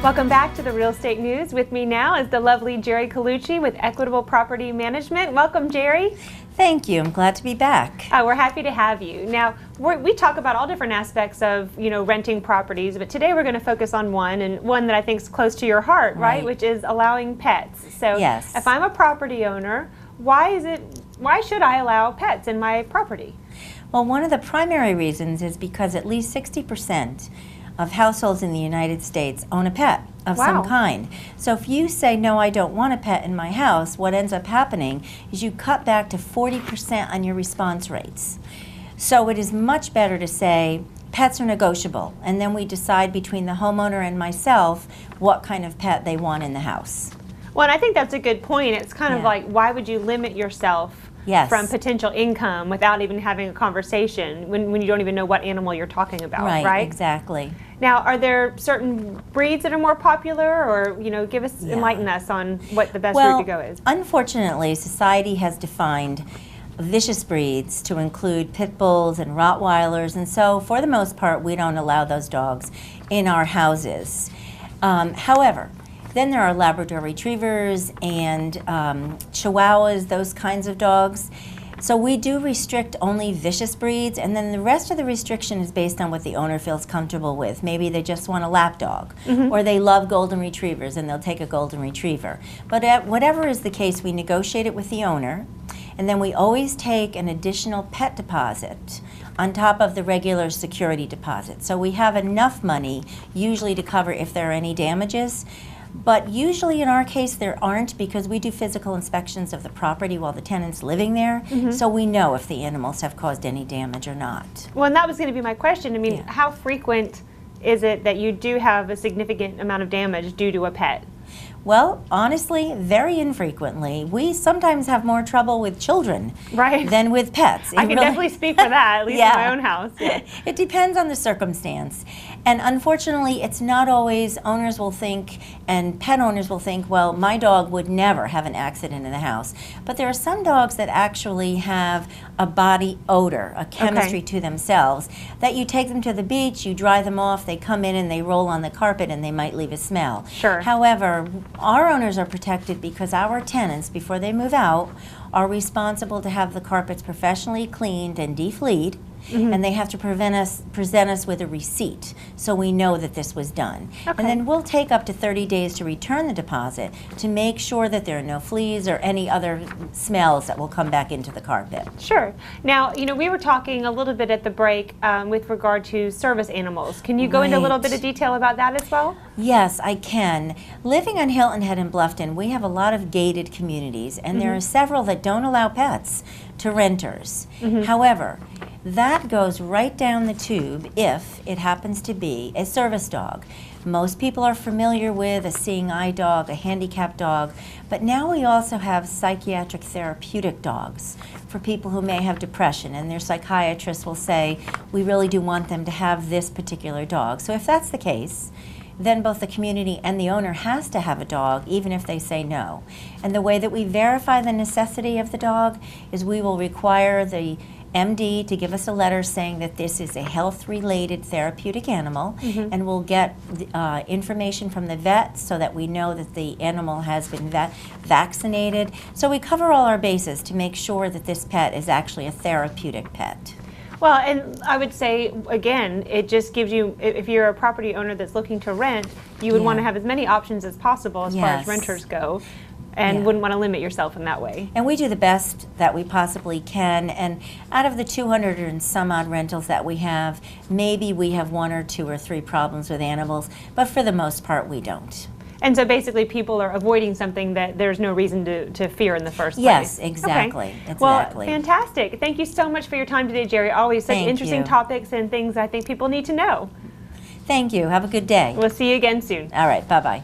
Welcome back to the Real Estate News. With me now is the lovely Geri Colucci with Equitable Property Management. Welcome, Geri. Thank you. I'm glad to be back. We're happy to have you. Now, we talk about all different aspects of, renting properties, but today we're going to focus on one that I think is close to your heart, right? Which is allowing pets. So, yes. If I'm a property owner, why should I allow pets in my property? Well, one of the primary reasons is because at least 60% of households in the United States own a pet of some kind. So if you say, no, I don't want a pet in my house, what ends up happening is you cut back to 40% on your response rates. So it is much better to say, pets are negotiable, and then we decide between the homeowner and myself what kind of pet they want in the house. Well, and I think that's a good point. It's kind of like, why would you limit yourself from potential income without even having a conversation when you don't even know what animal you're talking about, right? Exactly. Now, are there certain breeds that are more popular, or enlighten us on what the best route to go is? Unfortunately, society has defined vicious breeds to include pit bulls and Rottweilers, and so for the most part, we don't allow those dogs in our houses. However, then there are Labrador Retrievers and Chihuahuas, those kinds of dogs. So we do restrict only vicious breeds, and then the rest of the restriction is based on what the owner feels comfortable with. Maybe they just want a lap dog, or they love Golden Retrievers and they'll take a Golden Retriever. But whatever is the case, we negotiate it with the owner, and then we always take an additional pet deposit on top of the regular security deposit. So we have enough money usually to cover if there are any damages. But usually in our case there aren't, because we do physical inspections of the property while the tenant's living there, so we know if the animals have caused any damage or not. Well, and that was going to be my question. I mean, how frequent is it that you do have a significant amount of damage due to a pet? Well, honestly, very infrequently. We sometimes have more trouble with children than with pets. I can definitely speak for that, at least in my own house. It depends on the circumstance. And unfortunately, it's not always, owners will think, and pet owners will think, well, my dog would never have an accident in the house. But there are some dogs that actually have a body odor, a chemistry to themselves, that you take them to the beach, you dry them off, they come in and they roll on the carpet and they might leave a smell. However, our owners are protected because our tenants, before they move out, are responsible to have the carpets professionally cleaned and defleed, and they have to present us with a receipt so we know that this was done. And then we'll take up to 30 days to return the deposit to make sure that there are no fleas or any other smells that will come back into the carpet. Sure. Now, we were talking a little bit at the break with regard to service animals. Can you go into a little bit of detail about that as well? Yes, I can. Living on Hilton Head in Bluffton, we have a lot of gated communities, and there are several that don't allow pets to renters. However, that goes right down the tube if it happens to be a service dog. Most people are familiar with a seeing eye dog, a handicapped dog, but now we also have psychiatric therapeutic dogs for people who may have depression, and their psychiatrists will say, we really do want them to have this particular dog. So if that's the case, then both the community and the owner has to have a dog, even if they say no. And the way that we verify the necessity of the dog is we will require the MD to give us a letter saying that this is a health-related therapeutic animal, and we'll get information from the vet so that we know that the animal has been vaccinated. So we cover all our bases to make sure that this pet is actually a therapeutic pet. Well, and I would say, again, it just gives you, if you're a property owner that's looking to rent, you would want to have as many options as possible as far as renters go, and wouldn't want to limit yourself in that way. And we do the best that we possibly can, and out of the 200 and some odd rentals that we have, maybe we have 1 or 2 or 3 problems with animals, but for the most part we don't. And so basically people are avoiding something that there's no reason to fear in the first place. Yes, exactly. Well, fantastic. Thank you so much for your time today, Geri. Always such interesting topics and things I think people need to know. Thank you. Have a good day. We'll see you again soon. All right. Bye-bye.